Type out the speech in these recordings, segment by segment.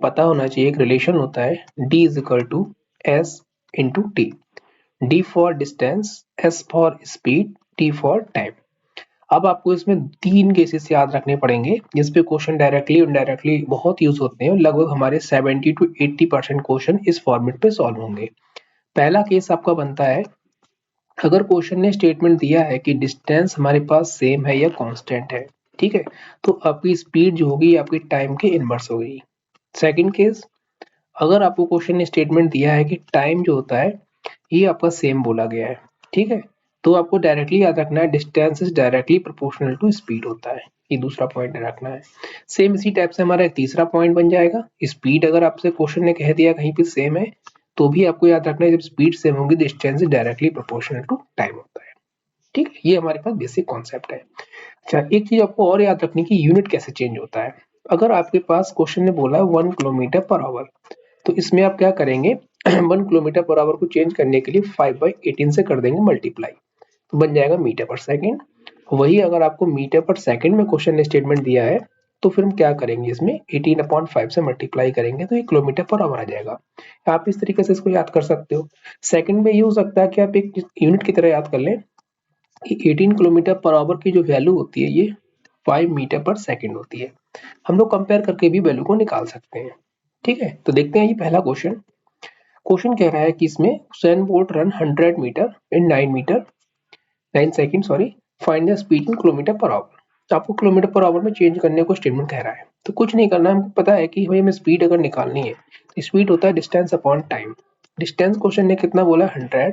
पता होना चाहिए एक रिलेशन होता है d is equal to S into T. d for distance, s for speed, t for time. अब आपको इसमें 3 केसेस याद रखने पड़ेंगे जिस पे क्वेश्चन डायरेक्टली इनडायरेक्टली बहुत यूज होते हैं। लगभग हमारे 70 to 80% क्वेश्चन इस फॉर्मेट पे सॉल्व होंगे। पहला केस आपका बनता है अगर क्वेश्चन ने स्टेटमेंट दिया है कि डिस्टेंस हमारे पास सेम है या कांस्टेंट है, ठीक है, तो आपकी स्पीड जो होगी आपकी टाइम के इनवर्स होगी। सेकंड केस, अगर आपको क्वेश्चन ने स्टेटमेंट दिया है कि टाइम जो होता है ये आपका सेम बोला गया है, ठीक है, तो आपको डायरेक्टली याद रखना है distance is directly proportional to speed होता है। ये दूसरा पॉइंट रखना है। सेम इसी टाइप से हमारा एक तीसरा पॉइंट बन जाएगा, स्पीड अगर आपसे क्वेश्चन ने कह दिया कहीं पे सेम है तो भी आपको याद रखना है जब स्पीड सेम होगी distance is directly proportional to time होता है। ठीक है, ये हमारे पास बेसिक कॉन्सेप्ट है। अच्छा, एक चीज आपको और याद रखनी की यूनिट कैसे चेंज होता है। अगर आपके पास क्वेश्चन ने बोला 1 किलोमीटर पर आवर, तो इसमें आप क्या करेंगे 1 किलोमीटर पर आवर को चेंज करने के लिए 5/18 से कर देंगे मल्टीप्लाई, तो बन जाएगा मीटर पर सेकेंड। वही अगर आपको मीटर पर सेकेंड में क्वेश्चन ने स्टेटमेंट दिया है तो फिर हम क्या करेंगे इसमें 18/5 से मल्टीप्लाई करेंगे तो ये किलोमीटर पर आवर आ जाएगा। आप इस तरीके से इसको याद कर सकते हो। सेकंड में ये हो सकता है कि आप एक यूनिट की तरह याद कर लें कि 18 किलोमीटर पर आवर की जो वैल्यू होती है ये 5 मीटर पर सेकंड होती है। हम लोग कंपेयर करके भी वैल्यू को निकाल सकते हैं। ठीक है, तो देखते हैं ये पहला क्वेश्चन। क्वेश्चन कह रहा है कि इसमें Usain Bolt run 100 metre in 9 second sorry, find the speed in kilometre per hour. आपको किलोमीटर पर आवर में चेंज करने को स्टेटमेंट कह रहा है, तो कुछ नहीं करना, हमको पता है कि भाई हमें स्पीड अगर निकालनी है तो स्पीड होता है distance upon time. Distance question ने कितना बोला है 100,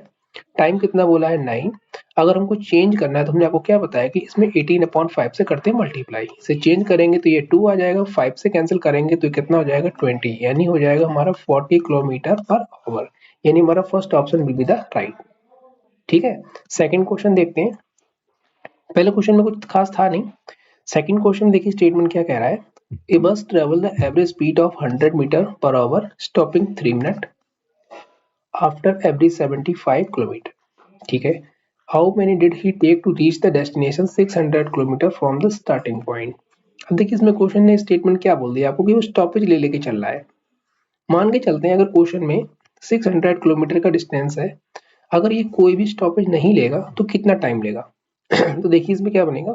टाइम कितना बोला है 9। अगर हमको चेंज करना है तो हमने आपको क्या बताया कि इसमें 18/5 से करते हैं मल्टीप्लाई, इसे चेंज करेंगे तो ये 2 आ जाएगा, 5 से कैंसिल करेंगे तो कितना हो जाएगा 20, यानी हो जाएगा हमारा 40 किलोमीटर पर आवर। यानी हमारा first option will be the right. ठीक है, सेकंड क्वेश्चन देखते हैं। पहले क्वेश्चन में कुछ खास था नहीं। सेकंड क्वेश्चन देखिए स्टेटमेंट क्या कह रहा है, a bus travel the average speed of 100 metre per hour stopping 3 minute after every 75 kilometre. ठीक है, how many did he take to reach the destination 600 kilometre from the starting point. अब देखिए इसमें क्वेश्चन ने स्टेटमेंट क्या बोल दिया आपको कि वो स्टॉपेज ले लेके चल रहा है। मान के चलते हैं अगर क्वेश्चन में 600 किलोमीटर का डिस्टेंस है, अगर ये कोई भी स्टॉपेज नहीं लेगा तो कितना टाइम लेगा तो देखिए इसमें क्या बनेगा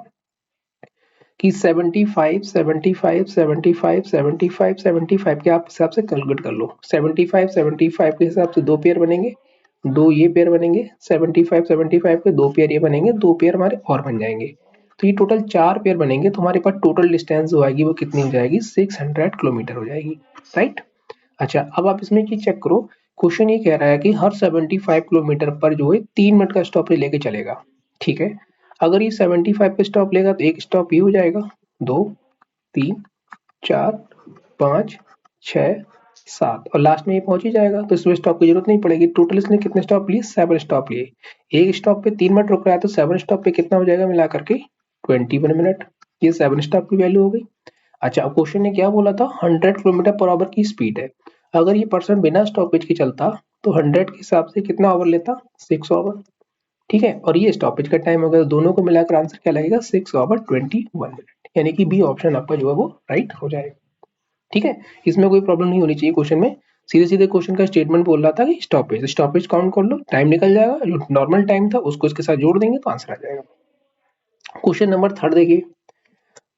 कि 75 75 75 75 75 के आप हिसाब से कैलकुलेट कर लो। 75 75 के हिसाब से दो पेयर बनेंगे, दो ये पेयर बनेंगे, 75 75 के दो पेयर ये बनेंगे, दो पेयर हमारे और बन जाएंगे, तो ये टोटल 4 पेयर बनेंगे। तो हमारे पास टोटल डिस्टेंस जो आएगी वो कितनी हो जाएगी 600 किलोमीटर हो जाएगी, राइट। अच्छा, अब आप इसमें की चेक करो, क्वेश्चन ये कह रहा है कि हर 75 किलोमीटर पर जो है 3 मिनट का स्टॉप लेके चलेगा। ठीक है, अगर ये 75 पे स्टॉप लेगा तो एक स्टॉप ये हो जाएगा, 2 3 4 5 6 7 और लास्ट में ये पहुंच ही जाएगा, तो इसमें स्टॉप की जरूरत नहीं पड़ेगी। टोटल इसने कितने स्टॉप लिए 7 स्टॉप लिए। एक स्टॉप पे 3 मिनट रुक रहा है तो 7 स्टॉप पे कितना हो जाएगा मिला करके 21 मिनट। ये 7 स्टॉप की वैल्यू हो गई। अच्छा, अब क्वेश्चन ने क्या बोला था 100 किलोमीटर पर आवर की स्पीड है। अगर ये पर्सन बिना स्टॉपेज के चलता तो 100 के हिसाब से कितना आवर लेता 6 आवर। ठीक है, और ये स्टॉपेज का टाइम अगर दोनों को मिलाकर आंसर क्या लगेगा 6 आवर 21 मिनट, यानी कि बी ऑप्शन आपका जो है वो राइट हो जाएगा। ठीक है, इसमें कोई प्रॉब्लम नहीं होनी चाहिए। क्वेश्चन में सीधे सीधे क्वेश्चन का स्टेटमेंट बोल रहा था कि स्टॉपेज स्टॉपेज काउंट कर लो, टाइम निकल जाएगा, जो नॉर्मल टाइम था उसको इसके साथ जोड़ देंगे तो आंसर आ जाएगा। क्वेश्चन नंबर थर्ड देखिए।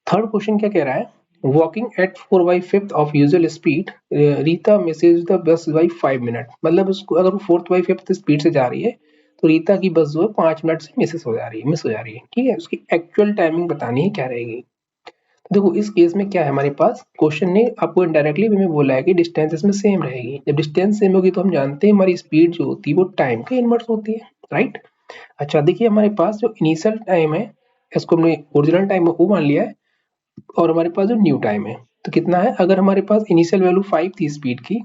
थर्ड क्वेश्चन क्या कह रहा है, walking at 4/5 of usual speed Rita misses the bus by 5 minute. मतलब उसको अगर वो 4/5 स्पीड से जा रही है तो रीता की बस जो है 5 मिनट से मिस हो जा रही है। ठीक है, उसकी एक्चुअल टाइमिंग बतानी है क्या रहेगी। देखो इस केस में क्या है, हमारे पास क्वेश्चन ने आपको इनडायरेक्टली में बोला है कि डिस्टेंस इसमें सेम रहेगी। जब डिस्टेंस सेम होगी तो हम जानते हैं हमारी स्पीड जो होती है वो टाइम के इनवर्स होती है, राइट। अच्छा देखिए, हमारे पास जो इनिशियल टाइम है इसको हमने ओरिजिनल टाइम वो मान लिया है, और हमारे पास जो न्यू टाइम है तो कितना है, अगर हमारे पास इनिशियल वैल्यू 5 थी स्पीड की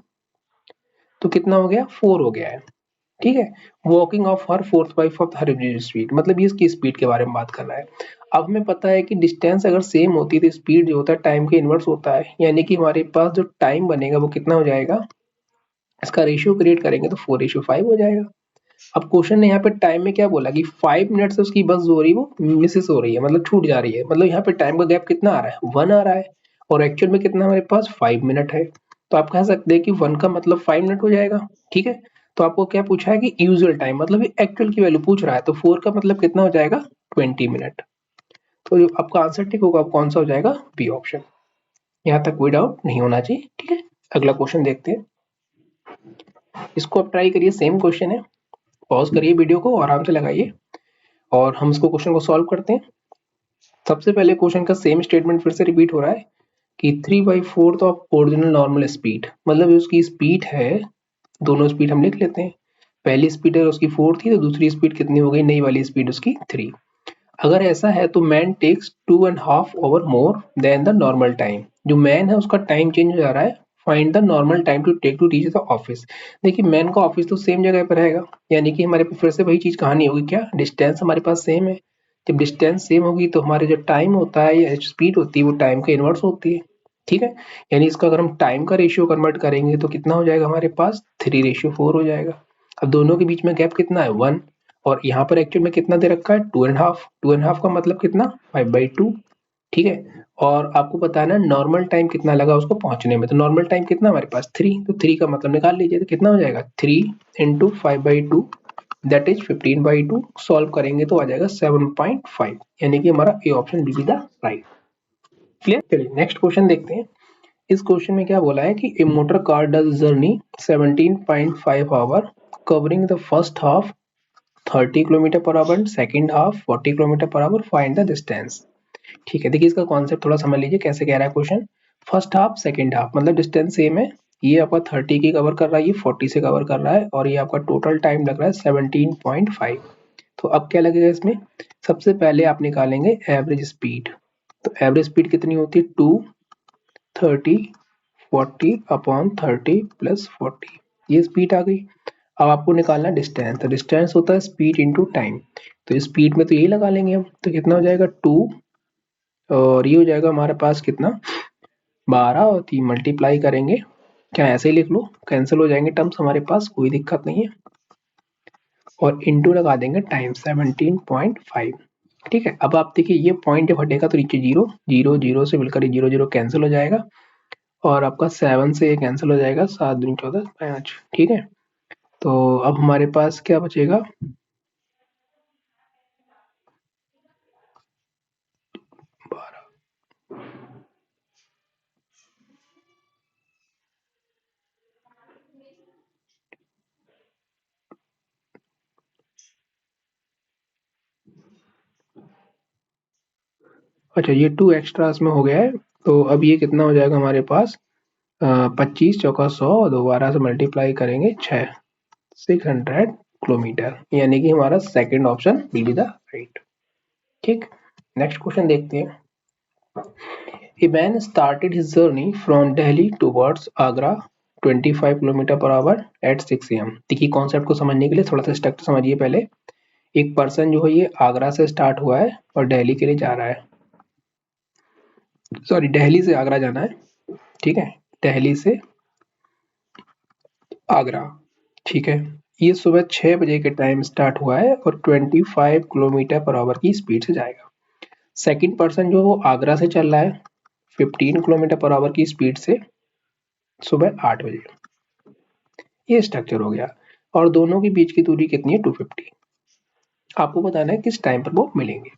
तो कितना हो गया 4 हो गया है। ठीक है, walking of her 4/5 of her speed, मतलब ये इसकी स्पीड के बारे में बात कर रहा है। अब हमें पता है कि डिस्टेंस अगर सेम होती है तो स्पीड जो होता है टाइम के इनवर्स होता है, यानी कि हमारे पास जो टाइम बनेगा वो कितना हो जाएगा, इसका रेशियो क्रिएट करेंगे तो 4:5 हो जाएगा। अब क्वेश्चन ने यहाँ पे टाइम में क्या बोला कि 5 मिनट से उसकी बस जो हो रही है वो मिसेस हो रही है, मतलब छूट जा रही है, मतलब यहाँ पे टाइम का गैप कितना आ रहा है 1 आ रहा है, और एक्चुअल में कितना हमारे पास 5 मिनट है। तो आप कह सकते हैं कि 1 का मतलब 5 मिनट हो जाएगा। ठीक है, तो आपको क्या पूछा है कि यूजुअल टाइम, मतलब ये एक्चुअल की वैल्यू पूछ रहा है, तो 4 का मतलब कितना हो जाएगा 20 मिनट। तो जो आपका आंसर ठीक होगा कौन सा हो जाएगा, बी ऑप्शन। यहाँ तक कोई डाउट नहीं होना चाहिए। ठीक है, अगला क्वेश्चन देखते हैं, इसको आप ट्राई करिए, सेम क्वेश्चन है, पॉज करिए वीडियो को, आराम से लगाइए और हम इसको क्वेश्चन को सॉल्व करते हैं। सबसे पहले क्वेश्चन का सेम स्टेटमेंट फिर से रिपीट हो रहा है कि 3/4 ऑफ ओरिजिनल नॉर्मल स्पीड, मतलब उसकी स्पीड है, दोनों स्पीड हम लिख लेते हैं। पहली स्पीड है उसकी 4 थी, तो दूसरी स्पीड कितनी हो गई, नई वाली स्पीड उसकी 3। अगर ऐसा है तो man takes 2.5 over more than the normal time, जो मैन है उसका टाइम चेंज हो जा रहा है, find the normal time to take to reach the office. देखिए मैन का ऑफिस तो सेम जगह पर रहेगा, यानी कि हमारे पास फिर से वही चीज कहानी होगी, क्या डिस्टेंस हमारे पास सेम है। जब डिस्टेंस सेम होगी तो हमारे जो टाइम होता है या स्पीड होती है वो टाइम के इनवर्स होती है। ठीक है, यानी इसका अगर हम टाइम का रेशियो कन्वर्ट करेंगे तो कितना हो जाएगा हमारे पास 3:4 हो जाएगा। अब दोनों के बीच में गैप कितना है 1, और यहाँ पर एक्चुअल में कितना दे रखा है 2.5, 2.5 का मतलब कितना 5/2। ठीक है, और आपको पता है ना नॉर्मल टाइम कितना लगा उसको पहुंचने में, तो नॉर्मल टाइम कितना हमारे पास 3, तो 3 का मतलब निकाल लीजिए, तो कितना हो जाएगा 3 इंटू 5/2 दैट इज 15/2। सॉल्व करेंगे तो आ जाएगा 7.5, यानी कि हमारा A option B the right. Clear, चलिए नेक्स्ट क्वेश्चन देखते हैं। इस क्वेश्चन में क्या बोला है कि a motor car does journey 17.5 hour covering the first half 30 kilometre per hour, second half 40 kilometre per hour, find the distance. ठीक है, देखिए इसका कॉन्सेप्ट थोड़ा समझ लीजिए कैसे कह रहा है question. First half second half मतलब डिस्टेंस सेम है, ये आपका 30 की कवर कर रहा है, ये 40 से कवर कर रहा है, और ये आपका टोटल टाइम लग रहा है 17.5। तो अब क्या लगेगा इसमें, सबसे पहले आप निकालेंगे एवरेज स्पीड। तो एवरेज स्पीड कितनी होती है 2 30 40 अपॉन 30 प्लस 40, ये स्पीड आ गई। अब आपको निकालना डिस्टेंस, तो डिस्टेंस होता है स्पीड इंटू टाइम, तो स्पीड में तो यही लगा लेंगे हम, तो कितना हो जाएगा 2, और ये हो जाएगा हमारे पास कितना 12, और 3 मल्टीप्लाई करेंगे, क्या ऐसे ही लिख लो, कैंसिल हो जाएंगे टर्म्स हमारे पास, कोई दिक्कत नहीं है, और इंटू लगा देंगे टाइम 17.5। ठीक है, अब आप देखिए ये पॉइंट जब हटेगा तो नीचे जीरो, जीरो जीरो से मिलकर जीरो जीरो कैंसिल हो जाएगा, और आपका 7 से ये कैंसिल हो जाएगा, 7 दूनी 14 5। ठीक है, तो अब हमारे पास क्या बचेगा, अच्छा ये 2 एक्स्ट्रा इसमें हो गया है, तो अब ये कितना हो जाएगा हमारे पास 25 चौका 100, दोबारा से मल्टीप्लाई करेंगे 6, 600 किलोमीटर, यानी कि हमारा second option will be the right. ठीक, नेक्स्ट क्वेश्चन देखते हैं। A man started his journey from Delhi towards Agra 25 kilometre per hour at 6 am। देखिए कॉन्सेप्ट को समझने के लिए थोड़ा सा स्ट्रक्चर समझिए पहले। एक पर्सन जो है ये आगरा से स्टार्ट हुआ है और दिल्ली के लिए जा रहा है, सॉरी दिल्ली से आगरा जाना है। ठीक है, दिल्ली से आगरा। ठीक है, ये सुबह 6 बजे के टाइम स्टार्ट हुआ है और 25 किलोमीटर पर आवर की स्पीड से जाएगा। सेकंड पर्सन जो वो आगरा से चल रहा है 15 किलोमीटर पर आवर की स्पीड से सुबह 8 बजे। ये स्ट्रक्चर हो गया, और दोनों के बीच की दूरी कितनी है 250। आपको बताना है किस टाइम पर वो मिलेंगे।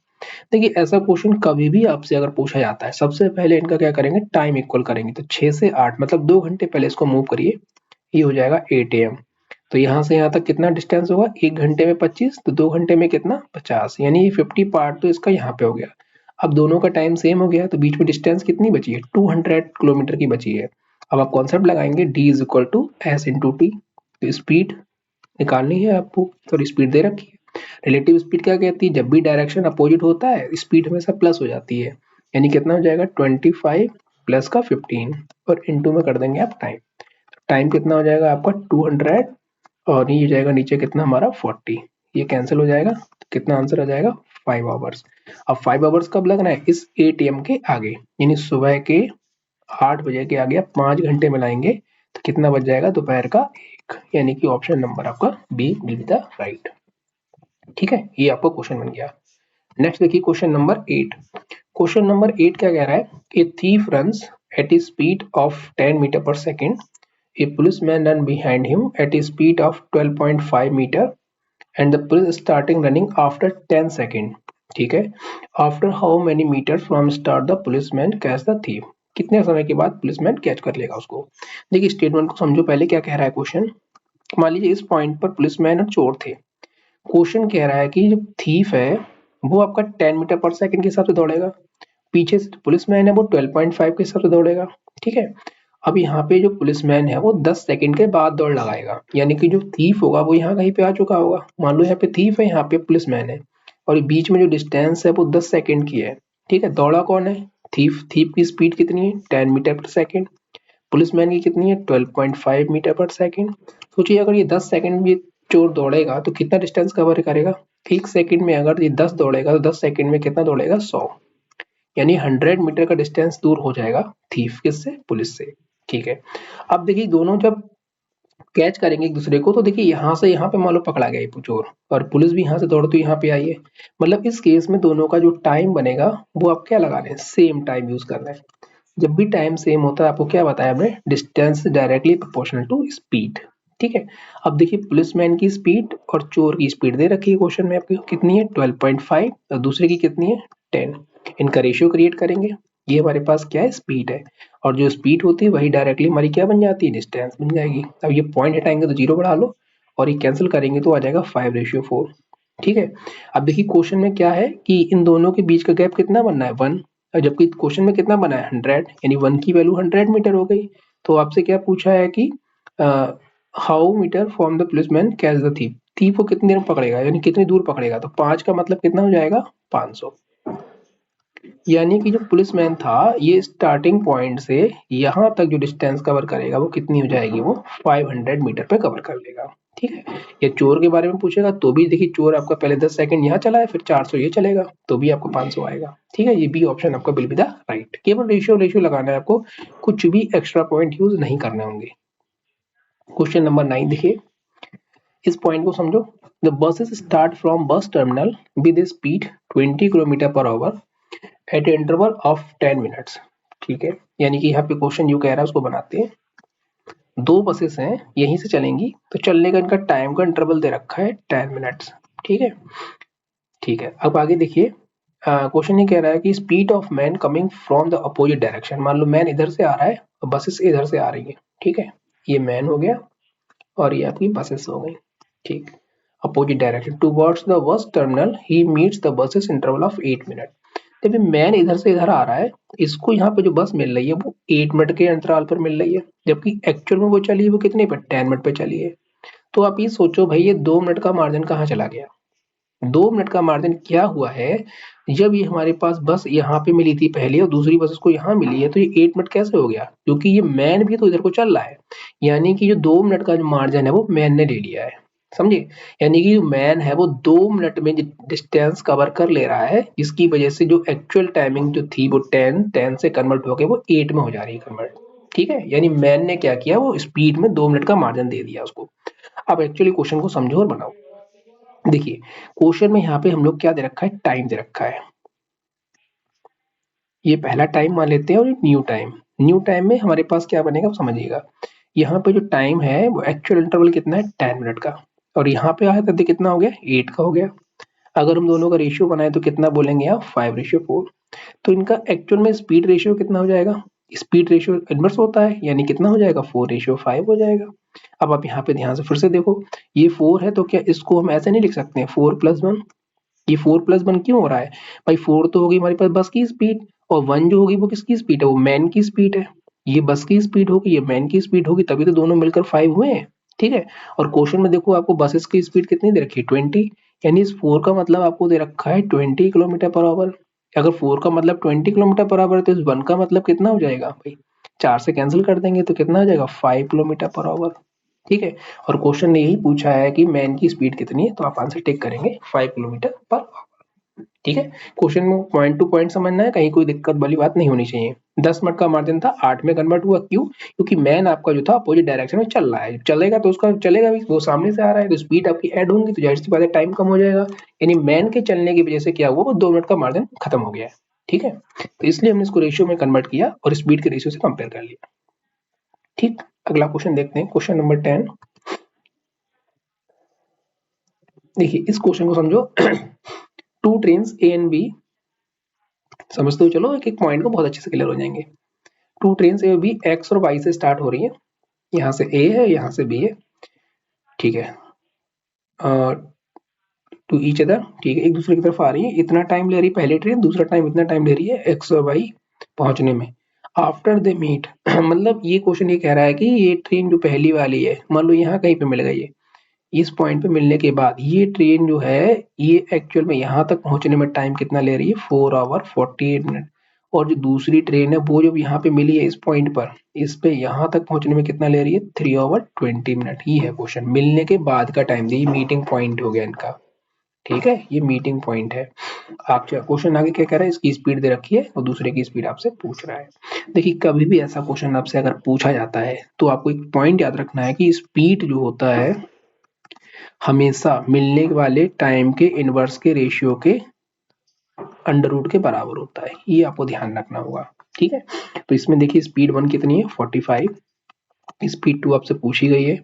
देखिए ऐसा क्वेश्चन कभी भी आपसे अगर पूछा जाता है, सबसे पहले इनका क्या करेंगे, टाइम इक्वल करेंगे, तो 6 से 8 मतलब 2 घंटे पहले इसको मूव करिए, ये हो जाएगा 8 AM। तो यहाँ से यहाँ तक कितना डिस्टेंस होगा, 1 घंटे में 25, तो 2 घंटे में कितना 50, यानी ये 50 पार्ट तो इसका यहाँ पे हो गया। अब दोनों का टाइम सेम हो गया, तो बीच में डिस्टेंस कितनी बची है 200 किलोमीटर की बची है। अब आप कॉन्सेप्ट लगाएंगे D is equal to S into T, तो स्पीड निकालनी है आपको, तो स्पीड दे रखी है। रिलेटिव स्पीड क्या कहती है, जब भी डायरेक्शन अपोजिट होता है स्पीड हमेशा प्लस हो जाती है, यानी कितना हो जाएगा 25 प्लस का 15, और इंटू में कर देंगे आप टाइम। टाइम कितना हो जाएगा आपका 200, और ये जाएगा नीचे कितना हमारा 40, ये कैंसिल हो जाएगा, तो कितना आंसर आ जाएगा 5 आवर्स। अब 5 आवर्स कब लगना है, इस 8 AM के आगे, यानी सुबह के 8 बजे के आगे आप 5 घंटे मिलाएंगे, तो कितना बच जाएगा दोपहर का 1, यानी कि ऑप्शन नंबर आपका B will be the right. ठीक है, ये आपका क्वेश्चन बन गया। नेक्स्ट देखिए क्वेश्चन नंबर 8। क्वेश्चन नंबर 8 क्या कह रहा है, a thief runs at a speed of 10 metre per second a policeman run behind him at a speed of 12.5 metre and the police starting running after 10 second. ठीक है, after how many metre from start the policeman catch the thief, कितने समय के बाद policeman catch कर लेगा उसको। देखिए स्टेटमेंट को समझो पहले क्या कह रहा है क्वेश्चन। मान लीजिए इस पॉइंट पर पुलिसमैन और चोर थे। क्वेश्चन कह रहा है कि जो थीफ है वो आपका 10 मीटर पर सेकंड के हिसाब से दौड़ेगा, पीछे से पुलिसमैन है वो 12.5 के हिसाब से दौड़ेगा। ठीक है, अब यहाँ पे जो पुलिसमैन है वो 10 सेकंड के बाद दौड़ लगाएगा, यानी कि जो थीफ होगा वो यहाँ कहीं पे आ चुका होगा। मान लो यहाँ पे थीफ है, यहाँ पे पुलिसमैन है, और बीच में जो डिस्टेंस है वो 10 सेकंड की है। ठीक है, दौड़ा कौन है? थीफ। थीफ की स्पीड कितनी है? 10 मीटर पर सेकंड। पुलिसमैन की कितनी है? 12.5 मीटर पर सेकंड। सोचिए अगर ये 10 सेकंड में चोर दौड़ेगा तो कितना डिस्टेंस कवर करेगा? एक सेकंड में अगर ये 10 दौड़ेगा तो 10 सेकंड में कितना दौड़ेगा? 100, यानी 100 मीटर का डिस्टेंस दूर हो जाएगा थीफ किससे? पुलिस से। ठीक है, अब देखिए दोनों जब कैच करेंगे एक दूसरे को तो देखिए यहाँ से यहाँ पे मान लो पकड़ा गया ये चोर, और पुलिस भी यहाँ से दौड़ तो यहाँ पे आई है। मतलब इस केस में दोनों का जो टाइम बनेगा वो आप क्या लगा रहे हैं? सेम टाइम यूज कर रहे हैं। जब भी टाइम सेम होता है आपको क्या बताया हमने? Distance directly proportional to speed. ठीक है, अब देखिए पुलिसमैन की स्पीड और चोर की स्पीड दे रखी है क्वेश्चन में आपकी, कितनी है? 12.5, और दूसरे की कितनी है? 10। इनका रेशियो क्रिएट करेंगे, ये हमारे पास क्या है? स्पीड है, और जो स्पीड होती है वही डायरेक्टली हमारी क्या बन जाती है? डिस्टेंस बन जाएगी। अब ये पॉइंट हटाएंगे तो जीरो बढ़ा लो, और ये कैंसिल करेंगे तो आ जाएगा 5:4। ठीक है, अब देखिए क्वेश्चन में क्या है कि इन दोनों के बीच का गैप कितना बनना है? 1, जबकि क्वेश्चन में कितना बना है? 100, यानी 1 की वैल्यू 100 मीटर हो गई। तो आपसे क्या पूछा है कि how metre from the policeman catch the thief, thief को कितनी देर में पकड़ेगा, यानी कितनी दूर पकड़ेगा। तो 5 का मतलब कितना हो जाएगा? 500। यानी कि जो पुलिसमैन था ये स्टार्टिंग पॉइंट से यहाँ तक जो डिस्टेंस कवर करेगा वो कितनी हो जाएगी? वो 500 मीटर पे कवर कर लेगा। ठीक है, ये चोर के बारे में पूछेगा तो भी देखिए चोर आपका पहले 10 सेकंड यहाँ चला है, फिर 400 ये चलेगा, तो भी आपको 500 आएगा। ठीक है, ये भी ऑप्शन आपका विल बी द राइट। केवल रेशियो रेशियो लगाना है आपको, कुछ भी एक्स्ट्रा पॉइंट यूज नहीं करने होंगे। क्वेश्चन नंबर 9 देखिए, इस पॉइंट को समझो। The buses start from bus terminal with speed 20 kilometre per hour eight interval of 10 minutes. ठीक है, यानी कि यहाँ पे क्वेश्चन यू कह रहा है उसको बनाते हैं। दो बसेस हैं यहीं से चलेंगी, तो चलने का इनका टाइम का इंटरवल दे रखा है 10 मिनट्स। ठीक है, ठीक है, अब आगे देखिए क्वेश्चन ये कह रहा है कि speed of man coming from the opposite direction. मान लो मैन इधर से आ रहा है और बसेस इधर से आ रही है। ठीक है, ये मैन हो गया और ये आपकी बसेस हो गई। ठीक, opposite direction towards the bus terminal he meets the buses interval of 8 minute. जब मैन इधर से इधर आ रहा है, इसको यहाँ पे जो बस मिल रही है वो 8 मिनट के अंतराल पर मिल रही है, जबकि एक्चुअल में वो चली है वो कितने पर? 10 मिनट पे चली है। तो आप ये सोचो भाई ये 2 मिनट का मार्जिन कहाँ चला गया? 2 मिनट का मार्जिन क्या हुआ है? जब ये हमारे पास बस यहाँ पे मिली थी पहले और दूसरी बस इसको यहाँ मिली है, तो ये 8 मिनट कैसे हो गया? क्योंकि ये मैन भी तो इधर को चल रहा है, यानी कि जो 2 मिनट का जो मार्जिन है वो मैन ने ले लिया है। समझे? यानी कि जो मैन है वो 2 मिनट में डिस्टेंस कवर कर ले रहा है, जिसकी वजह से जो एक्चुअल टाइमिंग जो थी वो 10 से कन्वर्ट होकर वो 8 में हो जा रही है कन्वर्ट। ठीक है, यानी मैन ने क्या किया? वो स्पीड में 2 मिनट का मार्जिन दे दिया उसको। अब एक्चुअली क्वेश्चन को समझो और बनाओ। देखिए क्वेश्चन में यहाँ पे हम लोग क्या दे रखा है? टाइम दे रखा है। ये पहला टाइम मान लेते हैं और न्यू टाइम। न्यू टाइम में हमारे पास क्या बनेगा आप समझिएगा। यहाँ पे जो टाइम है वो एक्चुअल इंटरवल कितना है? 10 मिनट का, और यहाँ पे आया तो कितना हो गया? 8 का हो गया। अगर हम दोनों का रेशियो बनाए तो कितना बोलेंगे आप? 5:4। तो इनका एक्चुअल में स्पीड रेशियो कितना हो जाएगा? स्पीड रेशियो इनवर्स होता है, यानी कितना हो जाएगा? 4:5 हो जाएगा। अब आप यहाँ पे ध्यान से फिर से देखो, ये 4 है तो क्या इसको हम ऐसे नहीं लिख सकते हैं 4+1? ये 4+1 क्यों हो रहा है भाई? 4 तो होगी हमारे पास बस की स्पीड, और 1 जो होगी वो किसकी स्पीड है? वो मैन की स्पीड है। ये बस की स्पीड होगी, ये मैन की स्पीड होगी, तभी तो दोनों मिलकर 5 हुए हैं। ठीक है, और क्वेश्चन में देखो आपको बसेस की स्पीड कितनी दे रखी है? 20, यानी इस 4 का मतलब आपको दे रखा है 20 किलोमीटर पर आवर। अगर 4 का मतलब 20 किलोमीटर पर आवर है तो इस 1 का मतलब कितना हो जाएगा भाई? 4 से कैंसिल कर देंगे तो कितना हो जाएगा? 5 किलोमीटर पर आवर। ठीक है, और क्वेश्चन ने यही पूछा है कि मैन की स्पीड कितनी है, तो आप आंसर टिक करेंगे 5 किलोमीटर पर आवर। ठीक है, क्वेश्चन में पॉइंट टू पॉइंट समझना है, कहीं कोई दिक्कत वाली बात नहीं होनी चाहिए। 10 मिनट का मार्जिन था, 8 में कन्वर्ट हुआ, क्यों? क्योंकि मैन आपका जो था अपोजिट डायरेक्शन में चल रहा है, चलेगा तो उसका चलेगा भी, वो सामने से आ रहा है तो स्पीड आपकी ऐड होंगी, तो जाहिर सी बात है टाइम कम हो जाएगा। यानी मैन के चलने की वजह से क्या हुआ? वो 2 मिनट का मार्जिन खत्म हो गया है। ठीक है, तो इसलिए हमने इसको रेशियो में कन्वर्ट किया और स्पीड के रेशियो से कंपेयर कर लिया। ठीक, अगला क्वेश्चन देखते हैं, क्वेश्चन नंबर 10। देखिए इस क्वेश्चन को समझो। Two trains A and B, समझते हो चलो, एक एक पॉइंट को बहुत अच्छे से क्लियर हो जाएंगे। Two trains A B X और वाई से स्टार्ट हो रही है, यहाँ से ए है, यहाँ से बी है, ठीक है, टू ईच अदर, ठीक है, एक दूसरे की तरफ आ रही है। इतना टाइम ले रही है पहली ट्रेन, दूसरा टाइम इतना टाइम ले रही है एक्स और वाई पहुंचने में। आफ्टर दे मीट मतलब ये क्वेश्चन ये कह रहा है कि ये ट्रेन जो पहली वाली है, मान लो यहाँ कहीं पे मिल गई है, इस पॉइंट पे मिलने के बाद ये ट्रेन जो है ये एक्चुअल में यहाँ तक पहुंचने में टाइम कितना ले रही है, 4 आवर 48 मिनट। और जो दूसरी ट्रेन है वो जब यहाँ पे मिली है इस पॉइंट पर, इस पे यहाँ तक पहुंचने में कितना ले रही है, 3 आवर 20 मिनट। ये है क्वेश्चन, मिलने के बाद का टाइम, ये मीटिंग पॉइंट हो गया इनका, ठीक है, ये मीटिंग पॉइंट है। आप क्वेश्चन आगे क्या कह रहा है, इसकी स्पीड दे रखी है और दूसरे की स्पीड आपसे पूछ रहा है। देखिए कभी भी ऐसा क्वेश्चन आपसे अगर पूछा जाता है तो आपको एक पॉइंट याद रखना है कि स्पीड जो होता है हमेशा मिलने वाले टाइम के इनवर्स के रेशियो के अंडर रूट के बराबर होता है, ये आपको ध्यान रखना होगा, ठीक है। तो इसमें देखिए स्पीड 1 कितनी है, 45, स्पीड 2 आपसे पूछी गई है।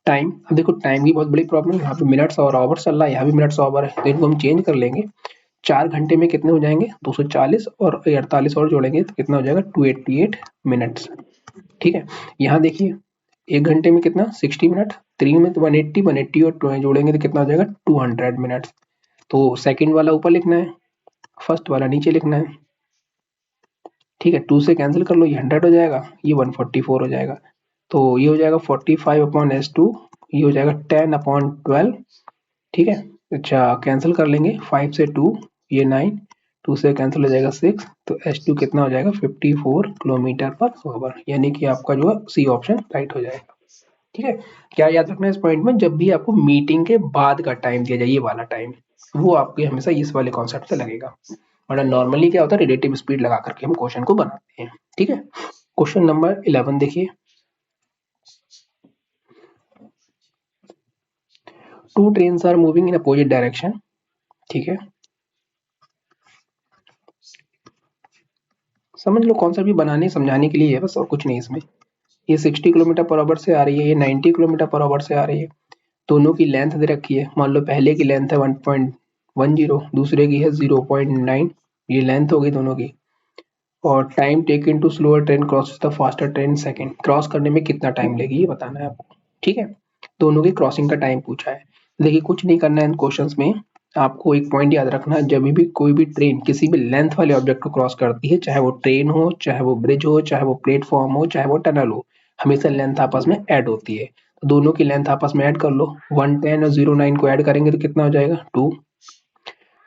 टाइम, अब देखो टाइम की बहुत बड़ी प्रॉब्लम, यहाँ पे मिनट्स और आवर चल रहा है, यहाँ भी मिनट्स आवर है, तो इनको हम चेंज कर लेंगे। 4 घंटे में कितने हो जाएंगे, 240, और 48 और जोड़ेंगे तो कितना हो जाएगा, 288 मिनट्स, ठीक है। यहाँ देखिए 1 घंटे में कितना, 60 मिनट, 3 में तो 180, 180 और 2 जोड़ेंगे तो कितना हो जाएगा, 200 मिनट्स। तो सेकंड वाला ऊपर लिखना है, फर्स्ट वाला नीचे लिखना है, ठीक है। 2 से कैंसिल कर लो, ये 100 हो जाएगा, ये 144 हो जाएगा। तो ये हो जाएगा 45/S2, ये हो जाएगा 10/12, ठीक है। अच्छा कैंसिल कर लेंगे, 5 से 2 ये 9, 2 से कैंसिल हो जाएगा 6, तो S2 कितना हो जाएगा, 54 किलोमीटर पर आवर, यानी कि आपका जो है सी ऑप्शन राइट हो जाएगा, ठीक है। क्या याद रखना है इस पॉइंट में, जब भी आपको मीटिंग के बाद का टाइम दिया जाए, ये वाला टाइम, वो आपके हमेशा इस वाले कॉन्सेप्ट से लगेगा। मतलब नॉर्मली क्या होता है, रिलेटिव स्पीड लगा करके हम क्वेश्चन को बनाते हैं, ठीक है। क्वेश्चन नंबर 11 देखिए, two trains are moving in opposite direction, ठीक है। समझ लो कॉन्सेप्ट भी बनाने समझाने के लिए है बस, और कुछ नहीं इसमें। ये 60 किलोमीटर पर आवर से आ रही है, ये 90 किलोमीटर पर आवर से आ रही है। दोनों की लेंथ दे रखी है, मान लो पहले की लेंथ है 1.10, दूसरे की है 0.9, ये लेंथ हो गई दोनों की। और time taken to slower train cross the faster train second, cross करने में कितना टाइम लेगी ये बताना है आपको, ठीक है। दोनों की क्रॉसिंग का टाइम पूछा है। देखिए कुछ नहीं करना है इन क्वेश्चंस में, आपको एक पॉइंट याद रखना है, जब भी कोई भी ट्रेन किसी भी लेंथ वाले ऑब्जेक्ट को क्रॉस करती है, चाहे वो ट्रेन हो, चाहे वो ब्रिज हो, चाहे वो प्लेटफॉर्म हो, चाहे वो टनल हो, हमेशा लेंथ आपस में ऐड होती है। तो दोनों की लेंथ आपस में ऐड कर लो, 110 और 09 को ऐड करेंगे तो कितना हो जाएगा, 2।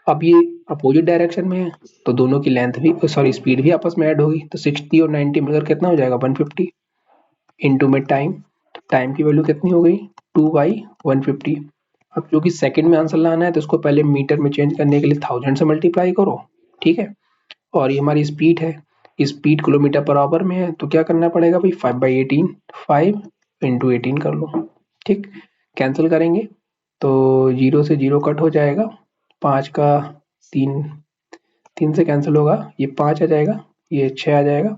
अब ये अपोजिट डायरेक्शन में है, तो दोनों की लेंथ भी, सॉरी स्पीड भी आपस में ऐड होगी, तो 60 और 90 मिलकर कितना हो जाएगा, 150। इनटू में टाइम, तो टाइम की वैल्यू कितनी हो गई, 2/150। अब क्योंकि सेकंड में आंसर लाना है तो इसको पहले मीटर में चेंज करने के लिए 1000 से मल्टीप्लाई करो, ठीक है। और ये हमारी स्पीड है, स्पीड किलोमीटर पर आवर में है, तो क्या करना पड़ेगा भाई, 5/18, 5 इंटू 18 कर लो, ठीक। कैंसिल करेंगे तो 0 से 0 कट हो जाएगा, 5 का 3, 3 से कैंसिल होगा, ये 5 आ जाएगा, ये 6 आ जाएगा,